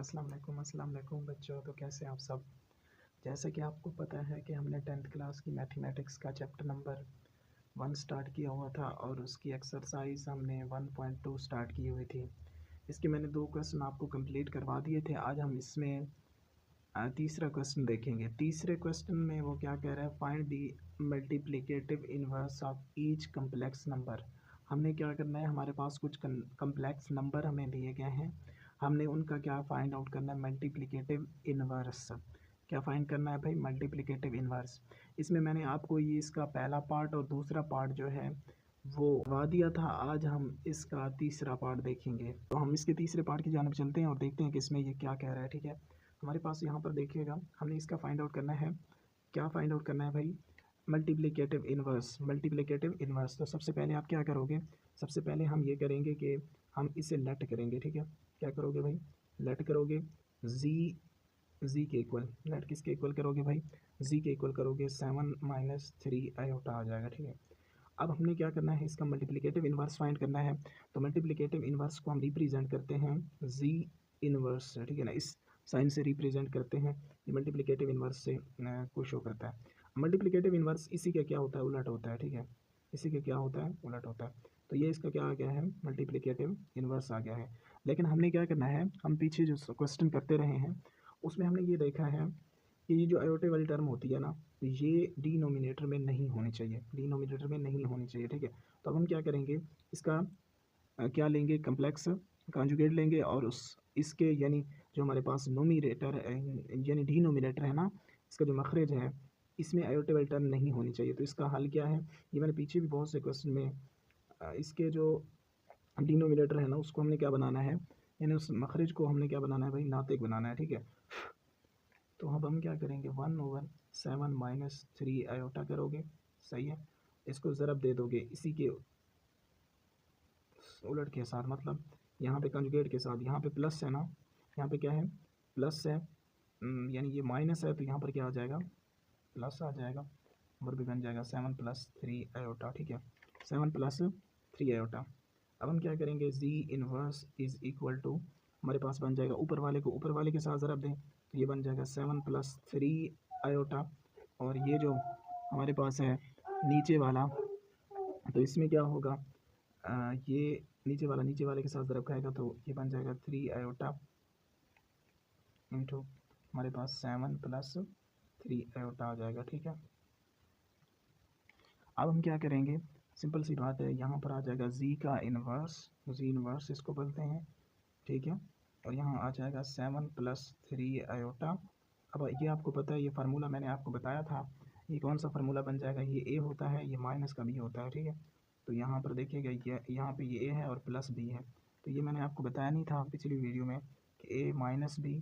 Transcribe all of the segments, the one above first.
अस्सलाम वालेकुम बच्चों। तो कैसे हैं आप सब। जैसे कि आपको पता है कि हमने 10th क्लास की मैथमेटिक्स का चैप्टर नंबर 1 स्टार्ट किया हुआ था और उसकी एक्सरसाइज हमने 1.2 स्टार्ट की हुई थी। इसके मैंने 2 क्वेश्चन आपको कंप्लीट करवा दिए थे। आज हम इसमें तीसरा क्वेश्चन देखेंगे। तीसरे क्वेश्चन में वो क्या कह रहा है, find the multiplicative inverse of each complex number. हमने क्या करना है, हमारे पास कुछ कम्प्लेक्स नंबर हमें दिए गए हैं, हमने उनका क्या फाइंड आउट करना है, मल्टीप्लिकेटिव इनवर्स। क्या फाइंड करना है भाई, मल्टीप्लिकेटिव इनवर्स। इसमें मैंने आपको ये इसका पहला पार्ट और दूसरा पार्ट जो है वो करवा दिया था। आज हम इसका तीसरा पार्ट देखेंगे। तो हम इसके तीसरे पार्ट की जानिब चलते हैं और देखते हैं कि इसमें ये क्या कह रहा है। ठीक है, हमारे पास यहाँ पर देखिएगा, हमने इसका फाइंड आउट करना है। क्या फाइंड आउट करना है भाई, मल्टीप्लिकेटिव इनवर्स। मल्टीप्लिकेटिव इनवर्स, तो सबसे पहले आप क्या करोगे, सबसे पहले हम ये करेंगे कि हम इसे लेट करेंगे। ठीक है, क्या करोगे भाई, लेट करोगे जी के इक्वल। लेट किसके इक्वल करोगे भाई, जी के इक्वल करोगे 7 - 3 आयोटा आ जाएगा। ठीक है, अब हमने क्या करना है, इसका मल्टीप्लिकेटिव इनवर्स फाइंड करना है। तो मल्टीप्लिकेटिव इनवर्स को हम रिप्रेजेंट करते हैं जी इनवर्स। ठीक है ना, इस साइन से रिप्रेजेंट करते हैं। ये मल्टीप्लिकेटिव इनवर्स से को शो करता है। मल्टीप्लिकेटिव इनवर्स इसी का क्या होता है, उलट होता है। ठीक है, इसी का क्या होता है, उलट होता है। तो ये इसका क्या आ गया है, मल्टीप्लिकेटिव इनवर्स आ गया है। लेकिन हमने क्या करना है, हम पीछे जो क्वेश्चन करते रहे हैं उसमें हमने ये देखा है कि ये जो आयोटे वाली टर्म होती है ना, ये डिनोमिनेटर में नहीं होनी चाहिए, डिनोमिनेटर में नहीं होनी चाहिए। ठीक है, तो अब हम क्या करेंगे, इसका क्या लेंगे, कम्प्लेक्स कॉन्जुगेट लेंगे और उस इसके यानी जो हमारे पास नोमिनेटर यानी डिनोमिनेटर है ना, इसका जो मखरज है इसमें आयोटे वाली टर्म नहीं होनी चाहिए। तो इसका हल क्या है, ये मैंने पीछे भी बहुत से क्वेश्चन में इसके जो डिनोमिनेटर है ना उसको हमने क्या बनाना है, यानी उस मखरज को हमने क्या बनाना है भाई, नातिक बनाना है। ठीक है, तो अब हम क्या करेंगे, 1/7 - 3 आयोटा करोगे। सही है, इसको ज़रब दे दोगे इसी के उलट के साथ, मतलब यहाँ पे कंजुगेट के साथ। यहाँ पे प्लस है ना, यहाँ पे क्या है, प्लस है, यानी ये माइनस है, तो यहाँ पर क्या आ जाएगा, प्लस आ जाएगा और भी बन जाएगा 7 + 3 आयोटा। ठीक है, 7 + 3 आयोटा। अब हम क्या करेंगे, G inverse is equal to, हमारे पास बन जाएगा ऊपर वाले को ऊपर वाले के साथ ज़रब दें तो ये बन जाएगा 7 + 3 आयोटा। और ये जो हमारे पास है नीचे वाला, तो इसमें क्या होगा, ये नीचे वाले के साथ ज़रब खाएगा तो ये बन जाएगा 3 आयोटा इंटू हमारे पास 7 + 3 आयोटा आ जाएगा। ठीक है, अब हम क्या करेंगे, सिंपल सी बात है, यहाँ पर आ जाएगा जी का इनवर्स, जी इनवर्स इसको बोलते हैं। ठीक है, और यहाँ आ जाएगा 7 + 3 आयोटा। अब ये आपको पता है, ये फार्मूला मैंने आपको बताया था, ये कौन सा फार्मूला बन जाएगा, ये ए होता है, ये माइनस का बी होता है। ठीक है, तो यहाँ पर देखिएगा, ये यहाँ पे ये ए है और प्लस बी है। तो ये मैंने आपको बताया नहीं था पिछली वीडियो में कि ए माइनस बी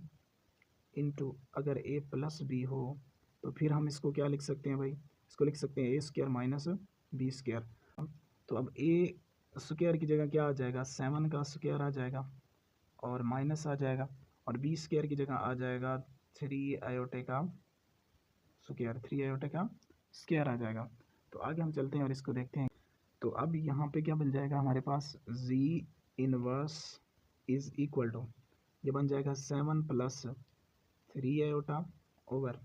इंटू अगर ए प्लस बी हो तो फिर हम इसको क्या लिख सकते हैं भाई, इसको लिख सकते हैं a² - b²। तो अब ए स्क्वायर की जगह क्या आ जाएगा, 7 का स्क्वायर आ जाएगा और माइनस आ जाएगा, और b² की जगह आ जाएगा 3 आयोटे का स्क्वायर, 3 आयोटे का स्क्वायर आ जाएगा। तो आगे हम चलते हैं और इसको देखते हैं। तो अब यहाँ पे क्या बन जाएगा हमारे पास, जी इनवर्स इज़ इक्वल टू, ये बन जाएगा 7 + 3 आयोटा ओवर,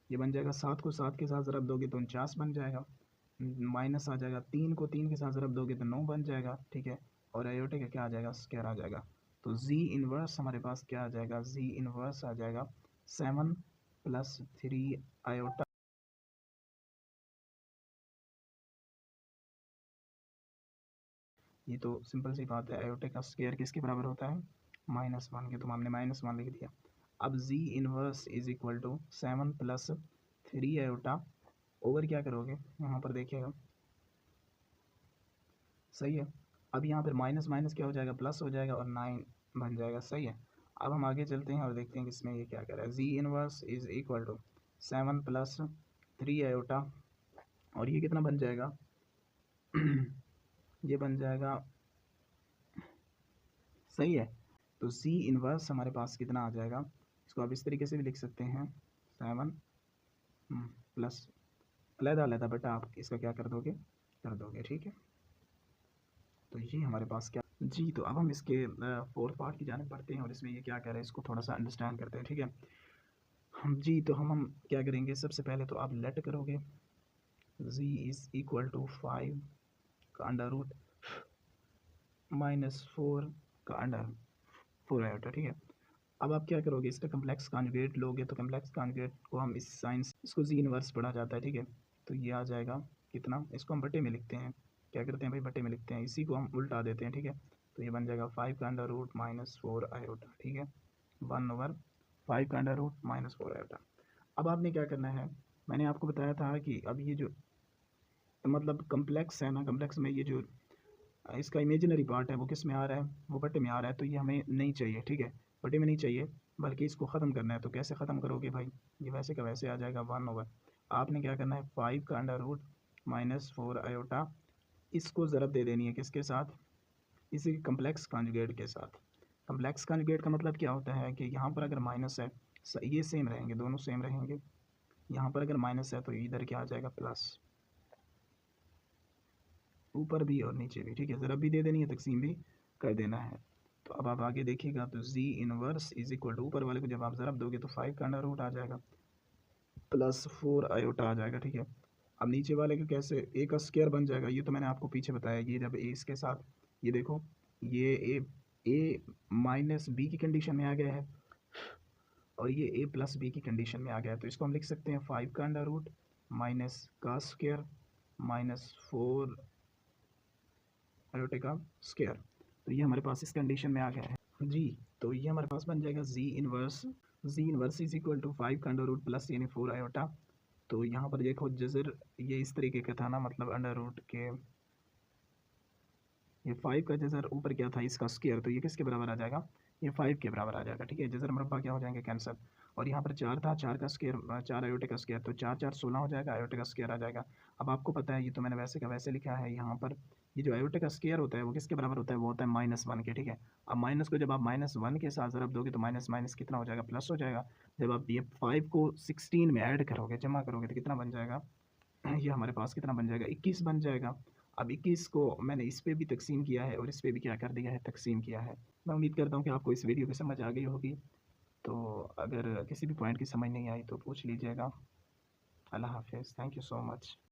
ये बन जाएगा 7 को 7 के साथ ज़रब दोगे तो 49 बन जाएगा, माइनस आ जाएगा 3 को 3 के साथ ज़रब दोगे तो 9 बन जाएगा। ठीक है, और आयोटे का क्या आ जाएगा, स्क्वायर आ जाएगा। तो जी इनवर्स हमारे पास क्या आ जाएगा, जी इनवर्स आ जाएगा 7 + 3 आयोटा। ये तो सिंपल सी बात है, आयोटे का स्क्वायर किसके बराबर होता है, -1 के, तो हमने -1 लिख दिया। अब G inverse is equal to 7 + 3 iota over क्या करोगे, यहाँ पर देखिएगा, सही है। अब यहाँ पर माइनस माइनस क्या हो जाएगा, प्लस हो जाएगा और 9 बन जाएगा। सही है, अब हम आगे चलते हैं और देखते हैं कि इसमें ये क्या कर रहा है। G inverse is equal to 7 + 3 iota, और ये कितना बन जाएगा ये बन जाएगा, सही है। तो जी इनवर्स हमारे पास कितना आ जाएगा, इसको आप इस तरीके से भी लिख सकते हैं, 7 प्लस अलहदा अलहदा बेटा आप इसका क्या कर दोगे, कर दोगे। ठीक है, तो ये हमारे पास क्या जी। तो अब हम इसके फोर्थ पार्ट की जानिब बढ़ते हैं और इसमें ये क्या कह रहे हैं इसको थोड़ा सा अंडरस्टैंड करते हैं, ठीक है। हम जी तो हम क्या करेंगे, सबसे पहले तो आप लेट करोगे z इज़ इक्वल टू 5 का अंडर रूट -4 का अंडर 4 आयोटा, ठीक है। अब आप क्या करोगे, इसका कम्प्लेक्स कॉन्जुगेट लोगे, तो कम्प्लेक्स कॉन्जुगेट को हम इस साइन इसको जी इनवर्स पढ़ा जाता है, ठीक है। तो ये आ जाएगा कितना, इसको हम बटे में लिखते हैं, क्या करते हैं भाई, बटे में लिखते हैं, इसी को हम उल्टा देते हैं, ठीक है। तो ये बन जाएगा 5 का अंडर रूट -4 आयोटा, ठीक है, 1/5 का अंडर रूट -4 आयोटा। अब आपने क्या करना है, मैंने आपको बताया था कि अब ये जो मतलब कम्प्लेक्स है ना, कम्प्लेक्स में ये जो इसका इमेजिनरी पार्ट है वो किस में आ रहा है, वो बटे में आ रहा है, तो ये हमें नहीं चाहिए, ठीक है, बटे में नहीं चाहिए, बल्कि इसको ख़त्म करना है। तो कैसे ख़त्म करोगे भाई, ये वैसे का वैसे आ जाएगा 1/, आपने क्या करना है 5 का अंडर रूट -4 आयोटा, इसको ज़रब दे देनी है किसके साथ, इसी कम्प्लेक्स कॉन्जुगेट के साथ। कम्प्लेक्स कॉन्जुगेट का मतलब क्या होता है कि यहाँ पर अगर माइनस है, ये सेम रहेंगे, दोनों सेम रहेंगे, यहाँ पर अगर माइनस है तो इधर क्या आ जाएगा प्लस, ऊपर भी और नीचे भी, ठीक है, ज़रब भी दे देनी है, तकसीम भी कर देना है। तो अब आप आगे देखिएगा तो z inverse is equal to, ऊपर वाले को जब आप ज़रब दोगे तो 5 का अंडर रूट आ जाएगा +4 आयोटा आ जाएगा, ठीक है। अब नीचे वाले का कैसे, a का स्क्वायर बन जाएगा, ये तो मैंने आपको पीछे बताया, ये जब a इसके साथ, ये देखो ये a माइनस बी की कंडीशन में आ गया है और ये a प्लस बी की कंडीशन में आ गया है, तो इसको हम लिख सकते हैं 5 का अंडर रूट माइनस का स्क्वायर -4 आयोटे का स्क्वायर। तो ये हमारे पास इस कंडीशन में आ गया है जी। तो ये हमारे पास बन जाएगा z inverse is equal to 5 का अंडर रूट प्लस यानी 4 आयोटा। तो यहाँ पर देखो जजर ये इस तरीके का था ना, मतलब अंडर रूट के ये 5 का जजर ऊपर क्या था, इसका स्क्वायर, तो ये किसके बराबर आ जाएगा, ये 5 के बराबर आ जाएगा, ठीक है। जजर मरबा क्या हो जाएंगे कैंसिल, और यहाँ पर 4 था, 4 का स्क्वायर 4 आयोटे का स्क्वायर, तो 4 4 16 हो जाएगा, आयोटे का स्क्वायर आ जाएगा। अब आपको पता है ये तो मैंने वैसे का वैसे लिखा है, यहाँ पर ये जो आयोटे का स्क्वायर होता है वो किसके बराबर होता है, वो होता है -1 के, ठीक है। अब माइनस को जब आप -1 के साथ ज़रब दोगे तो माइनस माइनस कितना हो जाएगा, प्लस हो जाएगा। जब आप ये 5 को 16 में ऐड करोगे, जमा करोगे, तो कितना बन जाएगा, ये हमारे पास कितना बन जाएगा, 21 बन जाएगा। अब 21 को मैंने इस पे भी तकसीम किया है और इस पे भी क्या कर दिया है, तकसीम किया है। मैं उम्मीद करता हूँ कि आपको इस वीडियो की समझ आ गई होगी। तो अगर किसी भी पॉइंट की समझ नहीं आई तो पूछ लीजिएगा। अल्लाह हाफ़िज़, थैंक यू सो मच।